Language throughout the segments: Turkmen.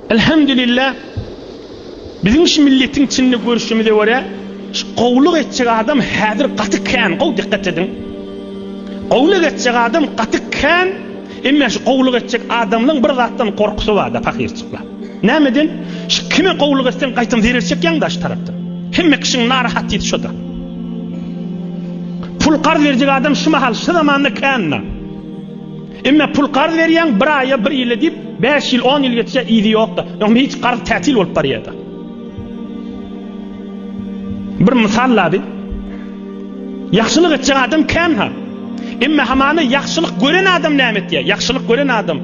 Elhamdülillah bizim şu milletin içinde görüşümüze göre qowluk etjek adam häzir gatykan, qow dikkat edin. Qowluk etjek adam gatykan, emma şu qowluk etjek adamның bir zatdan korkusy var da fakirçikler. Nämeden? Şu kime qowluk etsen qaytym verirçek ýangdaş tarapdan. Hemme kişiň narahat ýeti şoda. Pul qarz berjek adam şu mahal şu zamanda kanna. Emma pul qarz berýän bir aýa bir ýyl edip 5 ýyl 10 ýyl geçse ýyly ýokda. Ýa-ni hiç qarz tätil bolup barýarda. Bir misallaby. Yaxşylyk etjek adam kan ha. Emma hamany yaxşylyk gören adam näme etýär? Yaxşylyk gören adam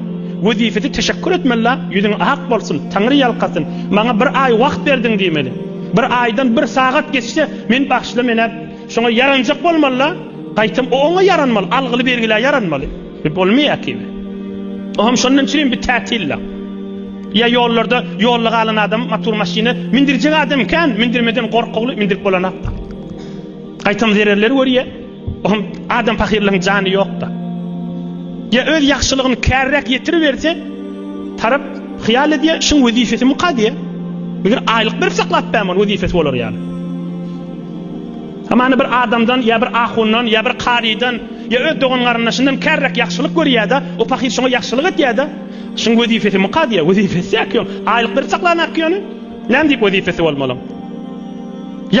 wezifeti teşekkür etmeli. Ýüzüň ak bolsun, Taňry ýalkasyn. Maňa bir aý wagt berdiň diýmeli. Bir aýdan bir sagat geçse men bagşla mene şoňa yaranjak bolmaly. Qaytym oňa yaranmaly, algyly bergiler yaranmaly. Bolmaýar ki. Oham şondan çyryň bir tätille. Ya ýollarda ýollyga alan adam motor maşyny mindirjek adam kan, mindirmeden gorkugly mindirip bolanap. Qaytym zererler görýär. Oham adam fakirligiň jany ýokda. Ya öz yaxşylygyny kärrek ýetirip berse, tarap hyýal edýär, şuň wezifeti mukaddiye. Bir aýlyk berip saklatpamyn wezifeti bolar ýaly. Hamany bir adamdan ya bir ahundan ya bir qaridan ya öz dogan garyndaşyndan kärrek yaxşylyk görýär-de, o fakir şoňa yaxşylyk etýär-de, şuň wezifeti mukaddiye, wezifesi ýakyn. Aýlyk berip saklanak ýöne. Näme diýip wezifesi bolmaly?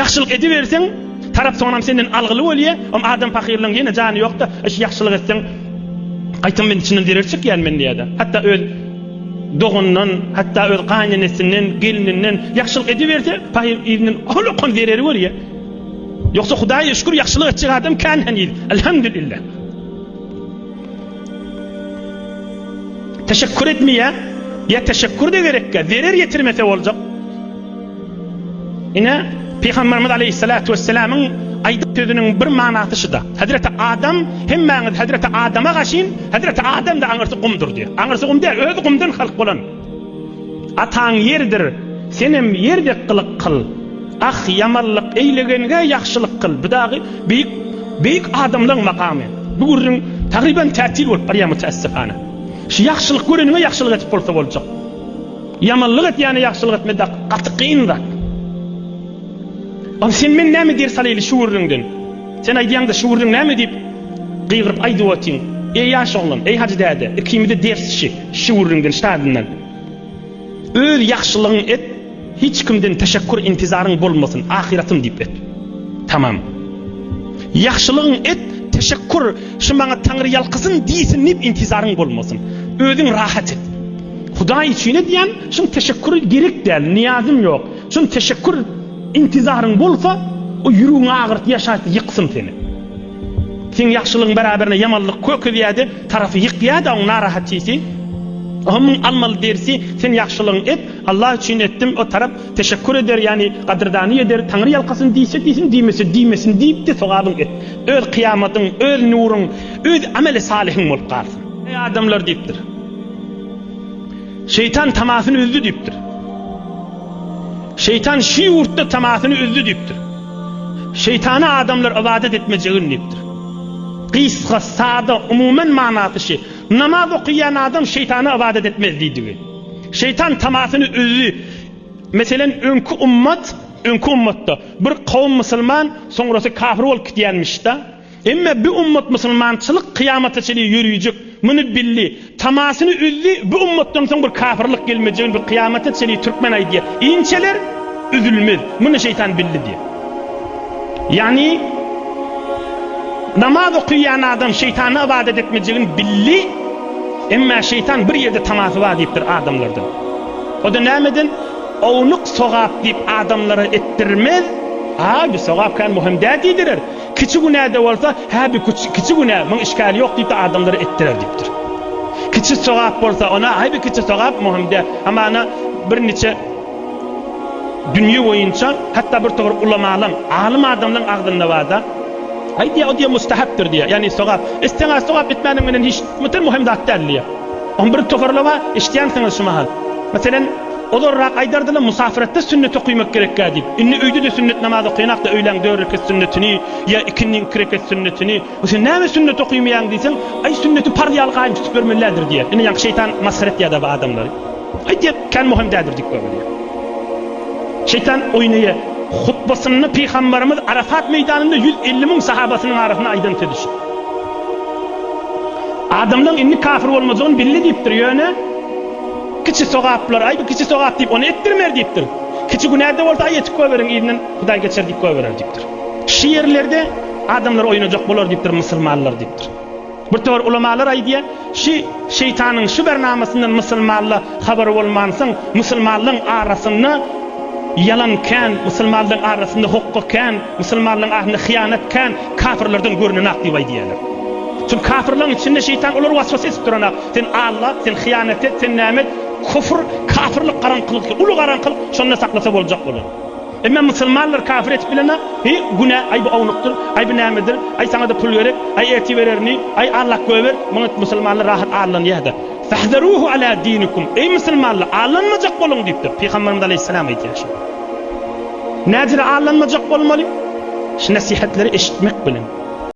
Yaxşylyk edip berseň, tarap soňam senden algyly bolýar, ama adam fakirligiň ýene jany ýokda, eş yaxşylyk etseň qaytym men içinden dererçek ýanmen diýär-de. Hatda öz dogundan, hatta öz gaýnynesinden, gelininden yaxşylyk edip berse, fakir ýerinden holokon dereri bolýar. Yoksa Hudaýa şükür yaxşylyk etjek adam kan hanil. Elhamdülillah. Teşekkür etmeýär, ya teşekkür de gerekkä, zerer ýetirmese boljak. Ine Peygamberimiz aleyhissalatu vesselam'ın aýdyp sözüniň bir manasy şuda. Hazreti Adam hemmäňiz Hazreti Adama gaşyn, Hazreti Adam da aňyrsy gumdur diýär. Aňyrsy gum diýär, öz gumdan halk bolan. Ataň ýerdir, senem ýerdek kılık kıl. Ah yamallyk eýlegenge yaxşylyk kıl. Bu dagy beýik adamlaryň makamy. Bu gurrun tagriban tätil bolup barýar mutaessifana. Şu yaxşylyk görenine yaxşylyk etip bolsa boljak. Yamanlyk etýäni yaxşylyk etmede gaty kynda. Am sen men näme der salyly şu gurrundan? Sen aýdýaňda şu gurrun näme diýip gyýryp aýdyp otyň? Ey ýaşoğlan, ey hacı däde, ikimide dersçi şu gurrundan şadyndan. Öz yaxşylygyň et, hiç kimden teşekkür intizaryň bolmasyn, ahiratym diýip et. Tamam. Yaxşylygyň et, teşekkür şu maňa Taňry ýalkysyn diýsin nip intizaryň bolmasyn. Özüň rahat et. Hudaý üçin diýen, şuň teşekkür gerek däl, niýazym ýok. Şuň teşekkür intizaryň bolsa, o ýüregiň agyrt ýaşaýt ýyksyn seni. Sen yaxşylygyň beraberine yamanlyk köküýärdi, tarafy ýykýärdi, oň narahatçysy. Onun almalı dersi sen yaxşylygyň et, Allah üçin etdim, o taraf teşekkür eder, yani qadrdany eder, Taňry ýalkasyn diýse diýsin, diýmesin diýip de sogabyň et. Öz kıyamatyň, öz nuruň, öz ameli salihiň bolup galsyn. Ey adamlar diýipdir. Şeytan tamasyny üzdü diýipdir. Şeytan şu ýurtda tamasyny üzdü diýipdir. Şeytana adamlar ibadet etmejegin diýipdir. Qysga sada umumen manasy namaz okuyan adam şeytana ibadet etmez diýdi. Şeytan tamasyny üzdü. Meselen önkü ummatda bir kavm musulman soňrasy kafir bolup gitýänmiş da. Emma bu ummat musulmançylyk kıyamata çeli ýürüýjek. Muny billi. Tamasyny üzdü, bu ummatdan soň bir kafirlik gelmejegin, bir kıyamata çeli türkmen aýdy. Inçeler üzülmez. Muny şeytan billi diýär. Yani namaz okuyan adam şeytana ibadet etmejegin billi. Emma şeytan bir ýerde tamasy var diýipdir adamlarda. O da nämeden ownuq sogap diýip adamlara ettirmez. Bu sogap kan muhim dädidir. Kiçi günäde bolsa, bu kiçi günä, muň işgali ýok diýip adamlara ettirer diýipdir. Kiçi sogap bolsa, ona bu kiçi sogap muhim dä. Ama ana bir neçe dünýä boýunça hatda bir togry ulamalar, alim adamlaryň agdynda bar da. Haydi o diye mustahaptır diye. Yani sogap. İstene sogap etmenin menen hiç muhim zat däl. On bir toparlama işleýänsiňiz şu mahal. Meselen olurrak aydardylar musafiratda sünnet okumak gerek diýip. Inni öýde de sünnet namaz okuyanak da öýlen 4 rekat sünnetini ya 2 rekat sünnetini. O sen näme sünnet okuýmaýan diýsen, ay sünneti pardiýal gaýym tutup bermelidir diye. Ine ýa şeytan masxara etýär da bu adamlar. Haydi kan muhim dädir dik goýar. Şeytan oýnaýa hutbasyny Peygamberimiz Arafat meýdanynda 150 000 sahabasynyň arasyna aýdan tedişip. Adamlar inni kafir bolmagyny billi diýipdir ýöne. Kiçi sogaplar, aý kiçi sogap diýip onu etdirmer diýipdir. Kiçi günäde bolsa aý etip goýberin ýerinden Hudaý geçer diýip goýberer diýipdir. Şu ýerlerde adamlar oýnajak bolar diýipdir musulmanlar diýipdir. Bir tör ulamalar aýdýar, şu şeytanyň şu bernamasyndan musulmanlar habar bolmansyň, musulmanlaryň arasyny yalankan, musulmanlaryň arasynda hukukkan, musulmanlaryň arasynda hyýanatkan kafirlerden görünen diýip aýdýarlar. Çünkü kafirlerin içinde şeytan olur vasvasa etip durana. Sen Allah, sen hıyanet et, sen nämet, küfür, kafirlik, karanqılık, ulu karanqılık şonda saklasa bolacak bolar. Emma musulmanlar kafir etip bilene, günah, ay bu awnukdur, ay bu nämedir, ay sana da pul verek, ay erti vererni, ay Allah göwer, bunu musulmanlar rahat Allah'ın yahda. Fahdaruhu ala dinikum. Ey musulmanlar, Allah'ınmacak bolun deyipdir. Peygamberimiz aleyhisselam aytýar. Näzire Allah'ınmacak bolmaly? Şu nasihatleri eşitmek bilen.